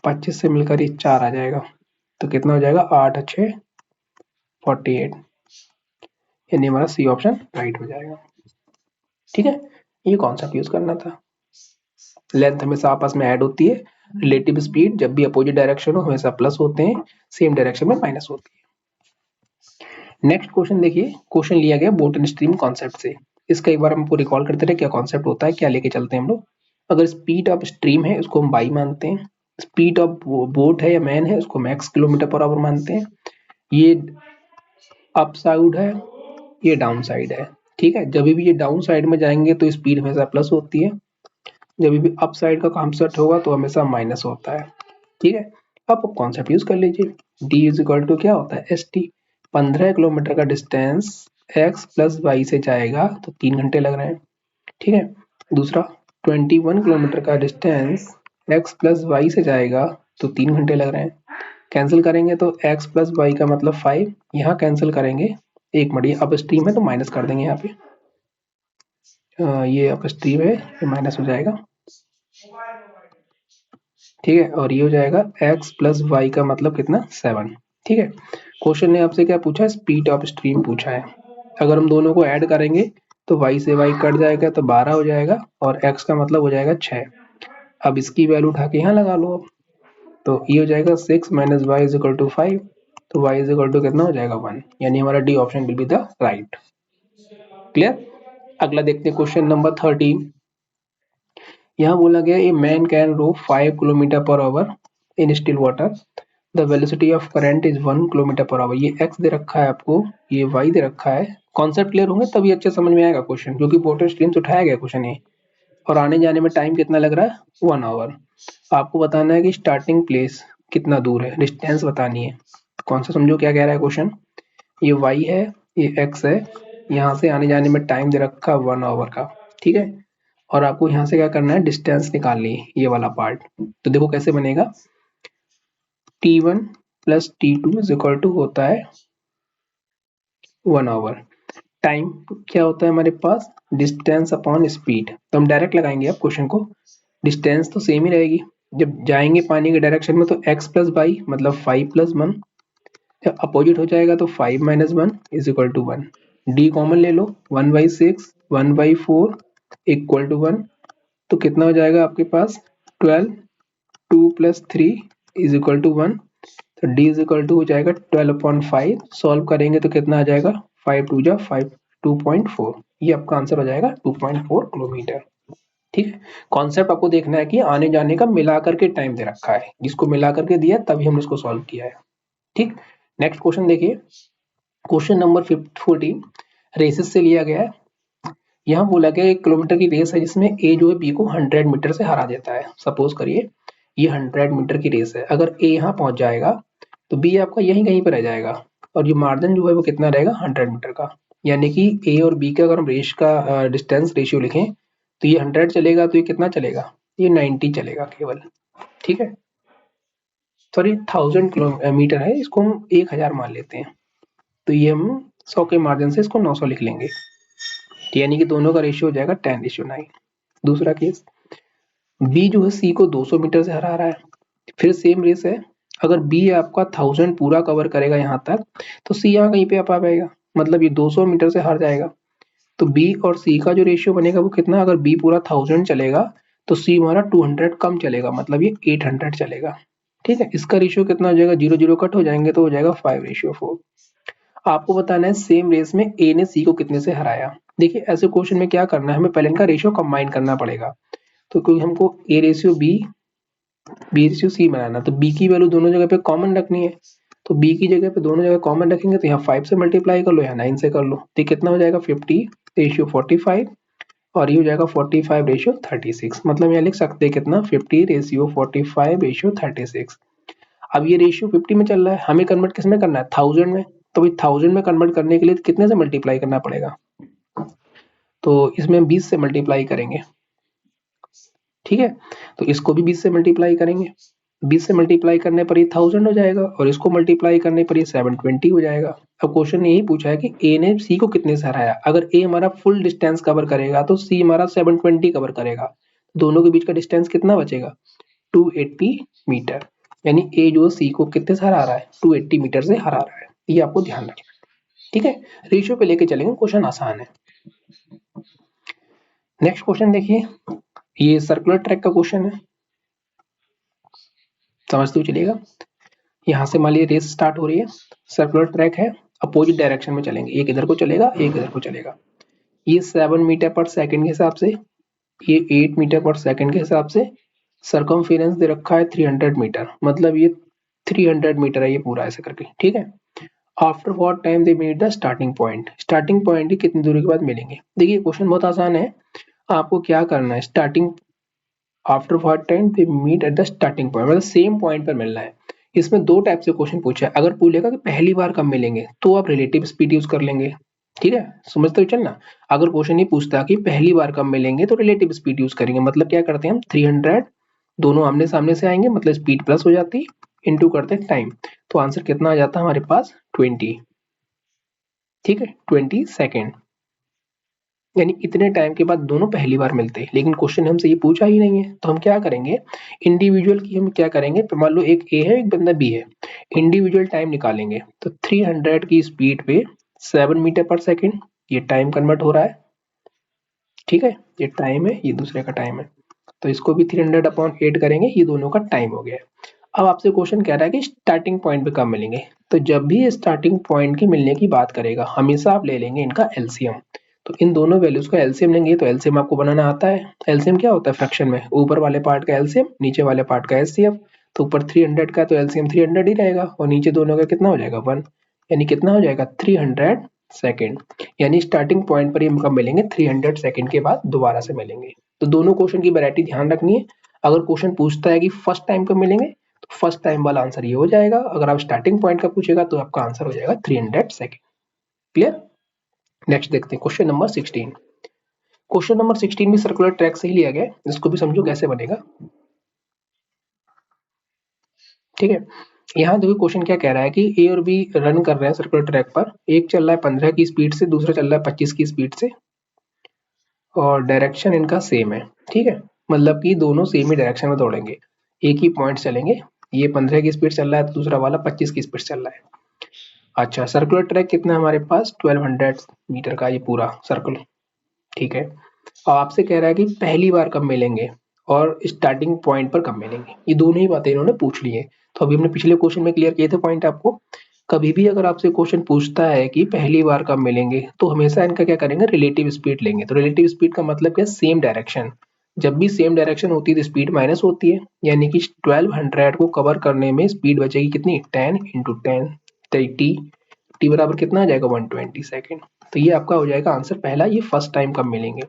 25 से मिलकर ये 4 आ जाएगा, तो कितना हो जाएगा, 8×6 = 48, यानी हमारा सी ऑप्शन राइट हो जाएगा, ठीक है। ये कॉन्सेप्ट यूज करना था। लेंथ हमेशा आपस में ऐड होती है, रिलेटिव स्पीड जब भी अपोजिट डायरेक्शन हो हमेशा प्लस होते हैं, सेम डायरेक्शन में माइनस होती है। नेक्स्ट क्वेश्चन देखिए, क्वेश्चन लिया गया बोट एंड स्ट्रीम कॉन्सेप्ट से। इसका एक बार हमको रिकॉल करते रहे क्या कॉन्सेप्ट होता है, क्या लेके चलते हैं हम लोग। अगर स्पीड ऑफ स्ट्रीम है उसको हम बाई मानते हैं, स्पीड ऑफ बोट है या मैन है उसको मैक्स किलोमीटर पर आवर मानते हैं। ये अप साइड है, ये डाउन साइड है, ठीक है। जब भी ये डाउन साइड में जाएंगे तो स्पीड हमेशा प्लस होती है, जब भी अप साइड का कॉन्सेप्ट होगा तो हमेशा माइनस होता है, ठीक है। अब कॉन्सेप्ट यूज कर लीजिए, डी इज इक्वल टू क्या होता है, एस टी। 15 किलोमीटर का डिस्टेंस एक्स प्लस वाई से जाएगा तो 3 घंटे लग रहे हैं, ठीक है। दूसरा 21 किलोमीटर का डिस्टेंस एक्स प्लस वाई से जाएगा तो 3 घंटे लग रहे हैं। कैंसिल करेंगे तो एक्स प्लस वाई का मतलब 5, यहाँ कैंसिल करेंगे, एक मिनट, ये अप स्ट्रीम है तो माइनस कर देंगे यहाँ पे, ये अप स्ट्रीम है, ये माइनस हो जाएगा, ठीक है, और ये हो जाएगा x प्लस वाई का मतलब कितना 7। ठीक है, क्वेश्चन ने आपसे क्या पूछा, स्पीड ऑफ स्ट्रीम पूछा है। अगर हम दोनों को ऐड करेंगे तो y से y कट जाएगा तो 12 हो जाएगा और x का मतलब हो जाएगा 6। अब इसकी वैल्यू उठा के यहाँ लगा लो। तो ये हो जाएगा 6 minus Y is equal to 5। तो y इज इक्वल टू कितना हो जाएगा 1, यानी हमारा D option will be the right. Clear. अगला देखते हैं क्वेश्चन नंबर 13। यहाँ बोला गया a man can row 5 kilometre per hour in still water, the velocity of current is 1 kilometre per hour. ये x दे रखा है आपको, ये y दे रखा है। कॉन्सेप्ट क्लियर होंगे तभी अच्छे समझ में आएगा क्वेश्चन, क्योंकि वाटर स्ट्रीम से उठाया गया क्वेश्चन है और आने जाने में टाइम कितना लग रहा है 1 आवर। आपको बताना है कि स्टार्टिंग प्लेस कितना दूर है, डिस्टेंस बतानी है। कौन सा समझो क्या कह रहा है क्वेश्चन, ये y है, ये x है, यहाँ से आने जाने में टाइम दे रखा 1 आवर का। ठीक है, और आपको यहाँ से क्या करना है, डिस्टेंस निकालनी है, ये वाला पार्ट। तो देखो कैसे बनेगा, t1 plus t2 is equal to होता है 1 आवर। टाइम क्या होता है हमारे पास, डिस्टेंस अपॉन स्पीड। तो हम डायरेक्ट लगाएंगे अब क्वेश्चन को, डिस्टेंस तो सेम ही रहेगी। जब जाएंगे पानी के डायरेक्शन में तो x प्लस वाई मतलब 5 प्लस 1, अपोजिट हो जाएगा तो 5 minus 1 is equal to 1। D common ले लो, 1/6 1/4 इक्वल टू 1। तो कितना हो जाएगा आपके पास 12, 2 प्लस 3 इज इक्वल टू 1। तो d इज इक्वल टू हो जाएगा 12/5। सॉल्व करेंगे तो कितना आ जाएगा, 5 2 जा 5, 2.4। ये आपका आंसर हो जाएगा 2.4 किलोमीटर। ठीक है, कॉन्सेप्ट आपको देखना है कि आने जाने का मिला करके टाइम दे रखा है, जिसको मिला करके दिया तभी हमने इसको सॉल्व किया है। ठीक, नेक्स्ट क्वेश्चन देखिए, क्वेश्चन नंबर 14 रेसेस से लिया गया है। यहाँ बोला गया 1 किलोमीटर की रेस है जिसमें ए जो है बी को 100 मीटर से हरा देता है। सपोज करिए ये 100 मीटर की रेस है, अगर ए यहाँ पहुंच जाएगा तो बी आपका यहीं कहीं पर रह जाएगा और जो मार्जिन जो है वो कितना रहेगा 100 मीटर का। यानी कि ए और बी का अगर हम रेस का डिस्टेंस रेशियो लिखें तो ये 100 चलेगा तो ये कितना चलेगा, ये 90 चलेगा केवल। ठीक है, सॉरी 1000 किलोमीटर है, इसको हम 1000 मान लेते हैं। तो ये हम 100 के मार्जिन से इसको 900 लिख लेंगे, यानी कि दोनों का रेशियो हो जाएगा 10:9। दूसरा केस, बी जो है सी को 200 मीटर से हरा रहा है, फिर सेम रेस है। अगर बी आपका 1000 पूरा कवर करेगा यहाँ तक तो सी यहाँ कहीं पे आ पाएगा, मतलब ये 200 मीटर से हार जाएगा। तो बी और सी का जो रेशियो बनेगा वो कितना, अगर बी पूरा 1000 चलेगा तो सी हमारा 200 कम चलेगा, मतलब ये 800 चलेगा। ठीक है, इसका रेशियो कितना हो जाएगा, 0 0 कट हो जाएंगे तो हो जाएगा 5:4। आपको बताना है सेम रेस में ए ने सी को कितने से हराया। देखिए ऐसे क्वेश्चन में क्या करना है, हमें पहले इनका रेशियो कंबाइन करना पड़ेगा। तो क्योंकि हमको A ratio B ratio C बनाना, तो बी की वैल्यू दोनों जगह पे कॉमन रखनी है। तो बी की जगह पे दोनों जगह कॉमन रखेंगे तो यहाँ 5 से मल्टीप्लाई कर लो, यहाँ 9 से कर लो, तो कितना हो जाएगा 50:45 और ये हो जाएगा 45:36। मतलब यहाँ लिख सकते हैं कितना 50:45:36। अब ये रेशियो 50 में चल रहा है, हमें कन्वर्ट किस में करना है, 1000 में। तो भाई 1000 में कन्वर्ट करने के लिए कितने से मल्टीप्लाई करना पड़ेगा, तो इसमें हम 20 से मल्टीप्लाई करेंगे। ठीक है, तो इसको भी 20 से मल्टीप्लाई करेंगे, 20 से मल्टीप्लाई करने पर ये 1000 हो जाएगा और इसको मल्टीप्लाई करने पर ये 720 हो जाएगा। अब क्वेश्चन ने यही पूछा है कि ए ने सी को कितने से हराया। अगर ए हमारा फुल डिस्टेंस कवर करेगा तो सी हमारा 720 कवर करेगा, दोनों के बीच का डिस्टेंस कितना बचेगा 280 मीटर। यानी ए जो सी को कितने से हरा रहा है 280 मीटर से हरा रहा है, ये आपको ध्यान रखना। ठीक है, रेशियो पे लेके चलेंगे, क्वेश्चन आसान है। नेक्स्ट क्वेश्चन देखिए, ये सर्कुलर ट्रैक का क्वेश्चन है, समझते हुए चलिएगा। यहाँ से मान लीजिए रेस स्टार्ट हो रही है, सर्कुलर ट्रैक है, अपोजिट डायरेक्शन में चलेंगे, एक इधर को चलेगा एक इधर को चलेगा। ये 7 मीटर पर सेकंड के हिसाब से, ये 8 मीटर पर सेकंड के हिसाब से, सरकमफेरेंस दे रखा है 300 मीटर, मतलब ये 300 मीटर है ये पूरा ऐसे करके। ठीक है, after what time they meet the starting point, starting point ही कितनी दूरी के बाद मिलेंगे। देखिए क्वेश्चन बहुत आसान है, आपको क्या करना है, starting after what time they meet at the starting point, मतलब सेम पॉइंट पर मिलना है। इसमें दो टाइप से क्वेश्चन पूछा है, अगर पूछेगा कि पहली बार कब मिलेंगे तो आप रिलेटिव स्पीड यूज कर लेंगे। ठीक है, समझते हो चलना। अगर क्वेश्चन ये पूछता कि पहली बार कब मिलेंगे तो रिलेटिव स्पीड यूज करेंगे, मतलब क्या करते हैं हम 300 दोनों आमने सामने से आएंगे, मतलब स्पीड प्लस हो जाती, इनटू करते टाइम, तो आंसर कितना आ जाता है हमारे पास 20। ठीक है, 20 सेकेंड। यानी इतने टाइम के बाद दोनों पहली बार मिलते हैं, लेकिन क्वेश्चन हमसे ये पूछा ही नहीं है। तो हम क्या करेंगे, इंडिविजुअल की हम क्या करेंगे, मान लो एक ए है एक बंदा बी है, इंडिविजुअल टाइम निकालेंगे। तो 300 की स्पीड पे 7 मीटर पर सेकेंड ये टाइम कन्वर्ट हो रहा है। ठीक है, ये टाइम है, ये दूसरे का टाइम है, तो इसको भी 300/8 करेंगे, ये दोनों का टाइम हो गया है। अब आपसे क्वेश्चन कह रहा है कि स्टार्टिंग पॉइंट पे कब मिलेंगे। तो जब भी स्टार्टिंग पॉइंट की मिलने की बात करेगा, हमेशा आप ले लेंगे इनका एलसीएम। तो इन दोनों वैल्यूज का एलसीएम लेंगे। तो एलसीएम आपको बनाना आता है। एलसीएम क्या होता है फ्रैक्शन में, ऊपर वाले पार्ट का एलसीएम, नीचे वाले पार्ट का एचसीएफ। तो ऊपर 300 का तो एलसीएम 300 ही रहेगा, और नीचे दोनों का कितना हो जाएगा 1, यानी कितना हो जाएगा 300 सेकेंड। यानी स्टार्टिंग पॉइंट पर ही हम कब मिलेंगे, 300 सेकेंड के बाद दोबारा से मिलेंगे। तो दोनों क्वेश्चन की वैरायटी ध्यान रखनी है। अगर क्वेश्चन पूछता है कि फर्स्ट टाइम कब मिलेंगे, तो फर्स्ट टाइम वाला आंसर ये हो जाएगा। अगर आप स्टार्टिंग पॉइंट का पूछेगा तो आपका आंसर हो जाएगा 300 सेकेंड। क्लियर। नेक्स्ट देखते हैं क्वेश्चन नंबर 16। क्वेश्चन नंबर 16 भी सर्कुलर ट्रैक से ही लिया गया है, इसको भी समझो कैसे बनेगा। ठीक है, यहाँ देखो क्वेश्चन क्या कह रहा है कि ए और बी रन कर रहे हैं सर्कुलर ट्रैक पर। एक चल रहा है 15 की स्पीड से, दूसरा चल रहा है 25 की स्पीड से, और डायरेक्शन इनका सेम है। ठीक है, मतलब कि दोनों सेम ही डायरेक्शन में दौड़ेंगे, एक ही पॉइंट चलेंगे। ये 15 की स्पीड चल रहा है तो दूसरा वाला 25 की स्पीड चल रहा है। अच्छा, सर्कुलर ट्रैक कितना है हमारे पास, 1200 मीटर का ये पूरा सर्कल। ठीक है, अब आपसे कह रहा है कि पहली बार कब मिलेंगे और स्टार्टिंग पॉइंट पर कब मिलेंगे, ये दोनों ही बातें इन्होंने पूछ ली है। तो अभी हमने पिछले क्वेश्चन में क्लियर किए थे पॉइंट आपको। कभी भी अगर आपसे क्वेश्चन पूछता है कि पहली बार कब मिलेंगे, तो हमेशा इनका क्या करेंगे, रिलेटिव स्पीड लेंगे। तो रिलेटिव स्पीड का मतलब क्या, सेम डायरेक्शन। जब भी सेम डायरेक्शन होती है तो स्पीड माइनस होती है, यानी कि 1200 को कवर करने में स्पीड बचेगी कितनी, 10 इंटू 10, टी। टी बराबर कितना आ जाएगा 120 सेकेंड। तो ये आपका हो जाएगा आंसर पहला, ये फर्स्ट टाइम कब मिलेंगे।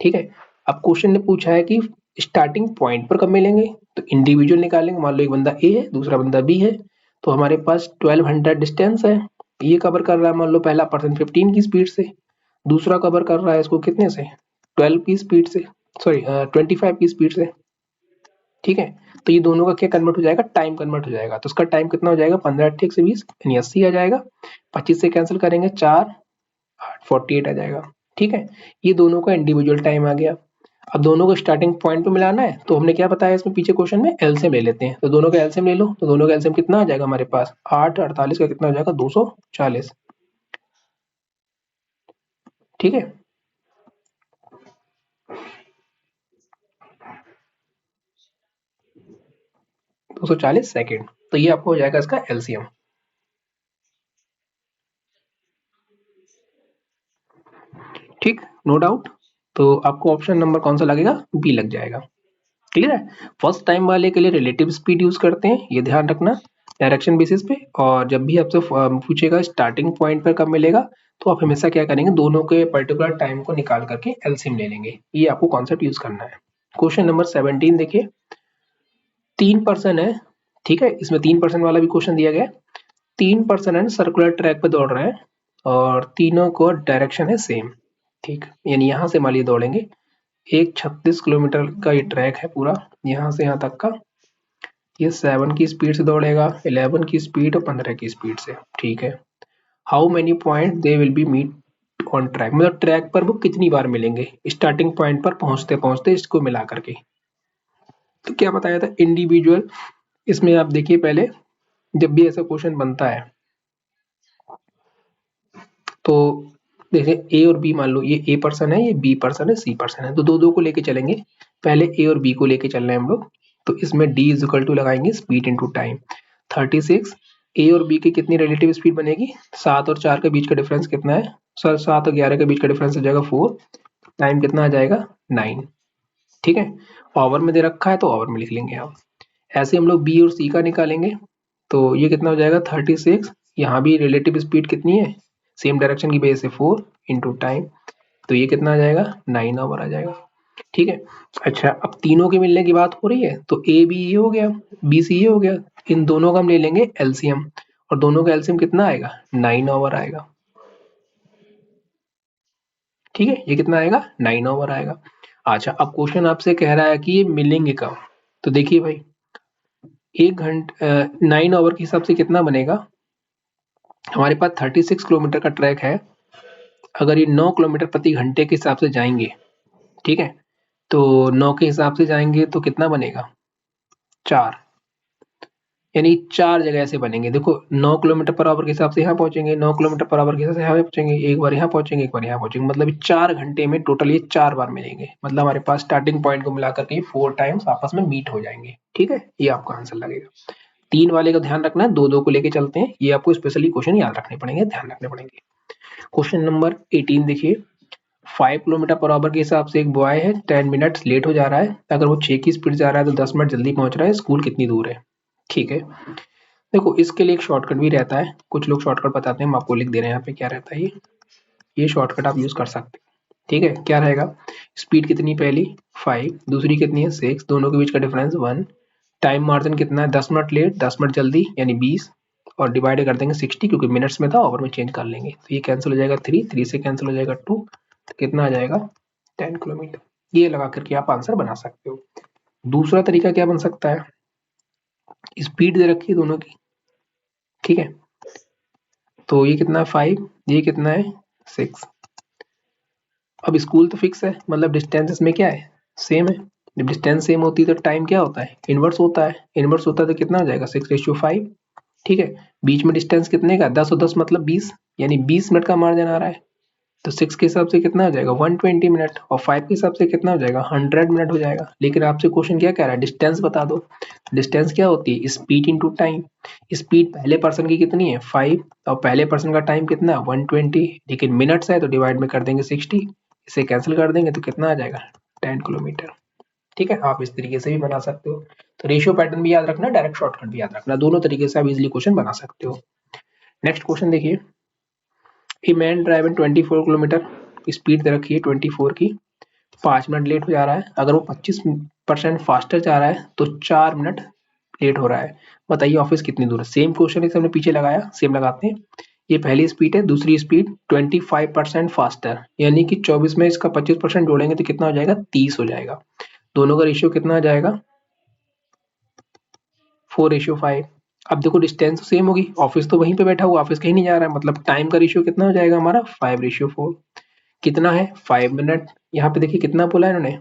ठीक है, अब क्वेश्चन ने पूछा है कि स्टार्टिंग पॉइंट पर कब मिलेंगे। तो इंडिविजुअल निकालेंगे, मान लो एक बंदा ए है दूसरा बंदा बी है, तो हमारे पास 1200 डिस्टेंस है। ये कवर कर रहा है मान लो पहला पर्सन 15 की स्पीड से, दूसरा कवर कर रहा है इसको कितने से, 12 की स्पीड से, सॉरी 25 की स्पीड से। ठीक है, तो ये दोनों का क्या कन्वर्ट हो जाएगा, टाइम कन्वर्ट हो जाएगा। तो उसका टाइम कितना हो जाएगा, 15 8 से 20 यानी 80 आ जाएगा। 25 से कैंसिल करेंगे 4 8 48 आ जाएगा। ठीक है, ये दोनों का इंडिविजुअल टाइम आ गया। अब दोनों को स्टार्टिंग पॉइंट पे मिलाना है, तो हमने क्या बताया इसमें पीछे क्वेश्चन में, एलसीएम ले लेते हैं। तो दोनों का एलसीएम ले लो, तो दोनों का एलसीएम कितना आ जाएगा हमारे पास, 8 48 का कितना हो जाएगा 240। ठीक है, 240 सेकेंड। तो ये आपको हो जाएगा इसका एलसीएम। ठीक, नो डाउट। तो आपको ऑप्शन नंबर कौन सा लगेगा, बी लग जाएगा। क्लियर है, फर्स्ट टाइम वाले के लिए रिलेटिव स्पीड यूज करते हैं, ये ध्यान रखना डायरेक्शन बेसिस पे। और जब भी आपसे पूछेगा स्टार्टिंग पॉइंट पर कब मिलेगा, तो आप हमेशा क्या करेंगे, दोनों के पर्टिकुलर टाइम को निकाल करके एलसीएम ले लेंगे। ये आपको कॉन्सेप्ट यूज करना है। क्वेश्चन नंबर 17 देखिए, 3 पर्सन है। ठीक है, इसमें 3 पर्सन वाला भी क्वेश्चन दिया गया। 3 पर्सन है सर्कुलर ट्रैक पे दौड़ रहे हैं, और तीनों को डायरेक्शन है सेम। ठीक, यानी यहाँ से मान लीजिए दौड़ेंगे, एक 36 किलोमीटर का ये ट्रैक है पूरा, यहाँ से यहाँ तक का। ये 7 की स्पीड से दौड़ेगा, 11 की स्पीड और 15 की स्पीड से। ठीक है, how many point they will be meet on track, मतलब ट्रैक पर वो कितनी बार मिलेंगे स्टार्टिंग पॉइंट पर पहुंचते पहुंचते, इसको मिला करके। तो क्या बताया था, इंडिविजुअल। इसमें आप देखिए पहले, जब भी ऐसा क्वेश्चन बनता है तो देखिए ए और बी, मान लो ये ए पर्सन है, ये बी पर्सन है, सी पर्सन है, तो दो दो को लेके चलेंगे। पहले ए और बी को लेके चल रहे हैं हम लोग। तो इसमें डी इज इक्वल टू लगाएंगे स्पीड इंटू टाइम, 36। ए और बी की कितनी रिलेटिव स्पीड बनेगी, 7 और 4 के बीच का डिफरेंस कितना है, सर 7 और 11 के बीच का डिफरेंस हो जाएगा 4। टाइम कितना आ जाएगा 9। ठीक है, पावर में दे रखा है तो पावर में लिख लेंगे हम। ऐसे हम लोग बी और सी का निकालेंगे। तो ये कितना हो जाएगा 36, यहाँ भी रिलेटिव स्पीड कितनी है, सेम डायरेक्शन की वजह से 4 इंटू टाइम। तो ये कितना आ जाएगा 9 आवर आ जाएगा। ठीक है, अच्छा अब तीनों के मिलने की बात हो रही है, तो ए बी ये हो गया, बी सी ये हो गया। इन दोनों का हम ले लेंगे एलसीएम, और दोनों का एलसीएम कितना आएगा 9 आवर आएगा। ठीक है, ये कितना आएगा 9 आवर आएगा। अच्छा, अब क्वेश्चन आपसे कह रहा है कि ये मिलेंगे कब। तो देखिए भाई, 1 घंटे 9 आवर के हिसाब से कितना बनेगा, हमारे पास 36 किलोमीटर का ट्रैक है। अगर ये 9 किलोमीटर प्रति घंटे के हिसाब से जाएंगे, ठीक है, तो 9 के हिसाब से जाएंगे तो कितना बनेगा 4, यानी 4 जगह ऐसे बनेंगे। देखो 9 किलोमीटर पर आवर के हिसाब से यहाँ पहुंचेंगे, 9 किलोमीटर पर आवर के हिसाब से यहाँ पहुंचेंगे, एक बार यहाँ पहुंचेंगे, एक बार यहाँ पहुंचेंगे, मतलब 4 घंटे में टोटल ये 4 बार मिलेंगे। मतलब हमारे पास स्टार्टिंग पॉइंट को मिलाकर के 4 टाइम्स आपस में मीट हो जाएंगे। ठीक है, ये आपका आंसर लगेगा। 3 वाले का ध्यान रखना, 2-2 को लेके चलते हैं, ये आपको स्पेशली क्वेश्चन याद रखने पड़ेंगे, ध्यान रखने पड़ेंगे। क्वेश्चन नंबर 18 देखिए, 5 किलोमीटर पर आवर के हिसाब से एक बॉय है 10 मिनट्स लेट हो जा रहा है, अगर वो 6 की स्पीड जा रहा है तो 10 मिनट जल्दी पहुंच रहा है, स्कूल कितनी दूर है। ठीक है, देखो इसके लिए एक शॉर्टकट भी रहता है, कुछ लोग शॉर्टकट बताते हैं, हम आपको लिख दे रहे हैं यहाँ पे क्या रहता है। ये शॉर्टकट आप यूज कर सकते हैं। ठीक है, क्या रहेगा, स्पीड कितनी पहली 5, दूसरी कितनी है 6, दोनों के बीच का डिफरेंस 1, टाइम मार्जिन कितना है 10 मिनट लेट 10 मिनट जल्दी यानी 20, और डिवाइड कर देंगे 60 क्योंकि मिनट्स में था, ओवर में चेंज कर लेंगे तो ये कैंसिल हो जाएगा 3 से कैंसिल हो जाएगा 2, तो कितना आ जाएगा 10 किलोमीटर। ये लगा करके आप आंसर बना सकते हो। दूसरा तरीका क्या बन सकता है, स्पीड दे रखी है दोनों की, ठीक है, तो ये कितना है 5, ये कितना है 6। अब स्कूल तो फिक्स है, मतलब डिस्टेंस इसमें क्या है सेम है, जब डिस्टेंस सेम होती है तो टाइम क्या होता है इनवर्स होता है, इनवर्स होता है तो कितना हो जाएगा 6:5। ठीक है, बीच में डिस्टेंस कितने का 10 और 10 मतलब 20, यानी 20 मिनट का मार्जिन आ रहा है, तो 6 के हिसाब से कितना हो जाएगा 120 मिनट, और 5 के हिसाब से कितना हो जाएगा 100 मिनट हो जाएगा। लेकिन आपसे क्वेश्चन क्या कह रहा है, डिस्टेंस बता दो। डिस्टेंस क्या होती है स्पीड इनटू टाइम, स्पीड पहले पर्सन की कितनी है 5, और पहले पर्सन का टाइम कितना है 120, लेकिन मिनट्स है तो डिवाइड में कर देंगे 60, इसे कैंसिल कर देंगे तो कितना आ जाएगा 10 किलोमीटर। ठीक है, आप इस तरीके से भी बना सकते हो, तो रेशियो पैटर्न भी याद रखना, डायरेक्ट शॉर्टकट भी याद रखना, दोनों तरीके से आप इजिली क्वेश्चन बना सकते हो। नेक्स्ट क्वेश्चन देखिए, a man driving 24 kilometre, speed दे रखी है 24 की, 5 मिनट लेट हो जा रहा है, अगर वो 25% फास्टर जा रहा है तो 4 मिनट लेट हो रहा है, बताइए ऑफिस कितनी दूर है। सेम क्वेश्चन है, हमने पीछे लगाया, सेम लगाते हैं। ये पहली स्पीड है, दूसरी स्पीड 25% फास्टर, यानी कि 24 में इसका 25% जोड़ेंगे तो कितना हो जाएगा 30 हो जाएगा, दोनों का रेशियो कितना आ जाएगा 4:5। अब देखो डिस्टेंस तो सेम होगी, ऑफिस तो वहीं पे बैठा हुआ, ऑफिस कहीं नहीं जा रहा है, मतलब टाइम का रेशियो कितना हो जाएगा हमारा 5:4। कितना है 5 मिनट, यहाँ पे देखिए कितना बोला है इन्होंने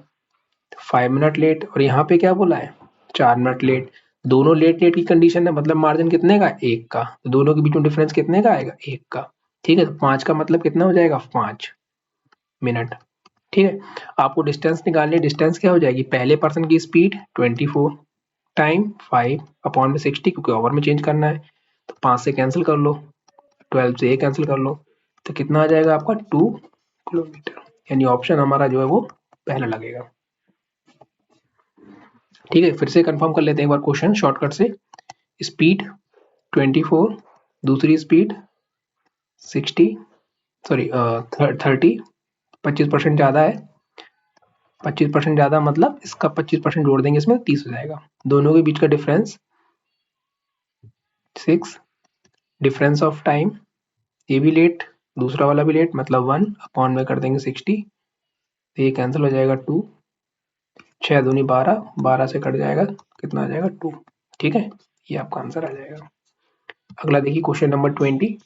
5 मिनट लेट, और यहाँ पे क्या बोला है 4 मिनट लेट, दोनों लेट लेट की कंडीशन है, मतलब मार्जिन कितने का 1 का, तो दोनों के बीच में डिफरेंस कितने का आएगा 1 का। ठीक है, तो 5 का मतलब कितना हो जाएगा 5 मिनट। ठीक है, आपको डिस्टेंस निकालनी है, डिस्टेंस क्या हो जाएगी पहले पर्सन की स्पीड 24, टाइम 5 अपॉन में 60 क्योंकि ओवर में चेंज करना है, तो 5 से कैंसिल कर लो, 12 से ये कैंसिल कर लो, तो कितना आ जाएगा आपका 2 किलोमीटर, यानी ऑप्शन हमारा जो है वो पहला लगेगा। ठीक है, फिर से कंफर्म कर लेते हैं एक बार क्वेश्चन शॉर्टकट से, स्पीड 24, दूसरी स्पीड 60, सॉरी 30, 25% ज़्यादा है, 25% ज़्यादा मतलब इसका 25% जोड़ देंगे इसमें 30 हो जाएगा, दोनों के बीच का डिफरेंस 6, डिफरेंस ऑफ टाइम, ये भी लेट दूसरा वाला भी लेट मतलब 1 अपॉन में कर देंगे 60, तो ये कैंसिल हो जाएगा 2, 6 दूनी 12, 12 से कट जाएगा कितना आ जाएगा 2। ठीक है, ये आपका आंसर आ जाएगा। अगला देखिए question number 20,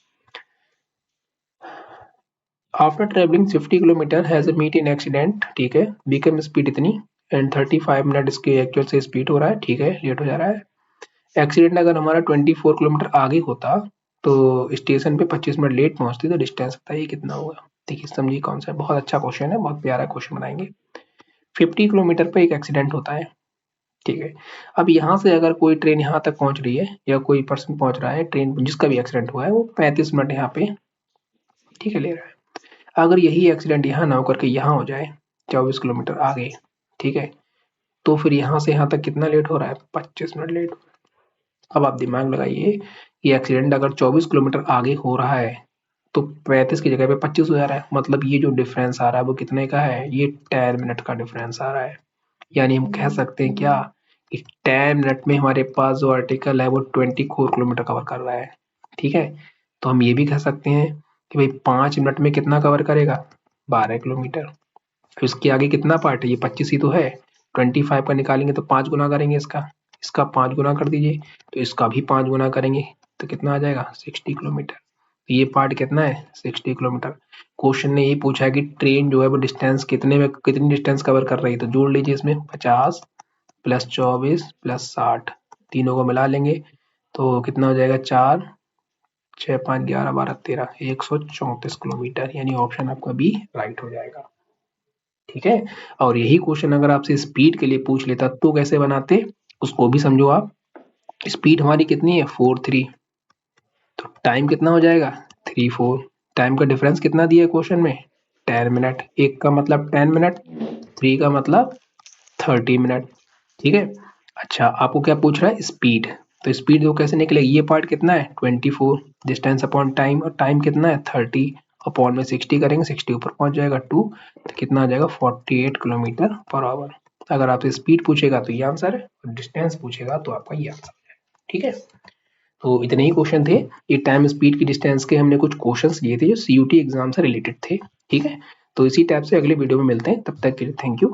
after travelling 50 kilometre has meet in accident, ठीक है, बीकम स्पीड इतनी एंड 35 मिनट इसकी एक्चुअल से स्पीड हो रहा है, ठीक है, लेट हो जा रहा है। एक्सीडेंट अगर हमारा 24 किलोमीटर आगे होता तो स्टेशन पे 25 मिनट लेट पहुंचती, तो डिस्टेंस बताइए कितना होगा। देखिए समझिए कौन सा, बहुत अच्छा क्वेश्चन है, बहुत प्यारा क्वेश्चन बनाएंगे। 50 किलोमीटर पे एक एक्सीडेंट होता है, ठीक है, अब यहाँ से अगर कोई ट्रेन यहाँ तक पहुंच रही है या कोई पर्सन पहुंच रहा है, ट्रेन जिसका भी एक्सीडेंट हुआ है वो 35 मिनट यहाँ पे, ठीक है, ले रहा है। अगर यही एक्सीडेंट यहाँ ना होकर के यहाँ हो जाए 24 किलोमीटर आगे, ठीक है, तो फिर यहाँ से यहाँ तक कितना लेट हो रहा है 25 मिनट लेट। अब आप दिमाग लगाइए, ये एक्सीडेंट अगर 24 किलोमीटर आगे हो रहा है तो 35 की जगह पे 25 हो जा रहा है, मतलब ये जो डिफरेंस आ रहा है वो कितने का है, ये 10 मिनट का डिफरेंस आ रहा है। यानी हम कह सकते हैं क्या कि 10 मिनट में हमारे पास जो आर्टिकल है वो 24 किलोमीटर कवर कर रहा है। ठीक है, तो हम ये भी कह सकते हैं कि भाई 5 मिनट में कितना कवर करेगा 12 किलोमीटर। फिर उसके आगे कितना पार्ट है, ये 25 ही तो है, 25 का निकालेंगे तो 5 गुना करेंगे इसका, इसका 5 गुना कर दीजिए, तो इसका भी 5 गुना करेंगे तो कितना आ जाएगा 60 किलोमीटर। ये पार्ट कितना है 60 किलोमीटर। क्वेश्चन ने ये पूछा है कि ट्रेन जो है वो डिस्टेंस कितनी डिस्टेंस कवर कर रही है, तो जोड़ लीजिए इसमें 50 प्लस 24 प्लस 60, तीनों को मिला लेंगे तो कितना हो जाएगा 4 6 5 11 12 13 134 किलोमीटर, यानी ऑप्शन आपका बी राइट हो जाएगा। ठीक है, और यही क्वेश्चन अगर आपसे स्पीड के लिए पूछ लेता तो कैसे बनाते, उसको भी समझो आप। स्पीड हमारी कितनी है 4 3, तो टाइम कितना हो जाएगा 3 4, टाइम का डिफरेंस कितना दिया है क्वेश्चन में 10 मिनट, एक का मतलब 10 मिनट, 3 का मतलब 30 मिनट। ठीक है, अच्छा आपको क्या पूछ रहा है स्पीड, तो स्पीड वो कैसे निकलेगी, ये पार्ट कितना है 24 डिस्टेंस अपॉन टाइम, और टाइम कितना है 30 अपॉन में 60 करेंगे, 60 ऊपर पहुंच जाएगा 2, तो कितना आ जाएगा 48 किलोमीटर पर आवर। अगर आपसे स्पीड पूछेगा तो ये आंसर है, और डिस्टेंस पूछेगा तो आपका ये आंसर है। ठीक है, तो इतने ही क्वेश्चन थे, ये टाइम स्पीड की डिस्टेंस के हमने कुछ क्वेश्चंस लिए थे जो सीयूटी एग्जाम से रिलेटेड थे। ठीक है, तो इसी टाइप से अगले वीडियो में मिलते हैं, तब तक के लिए थैंक यू।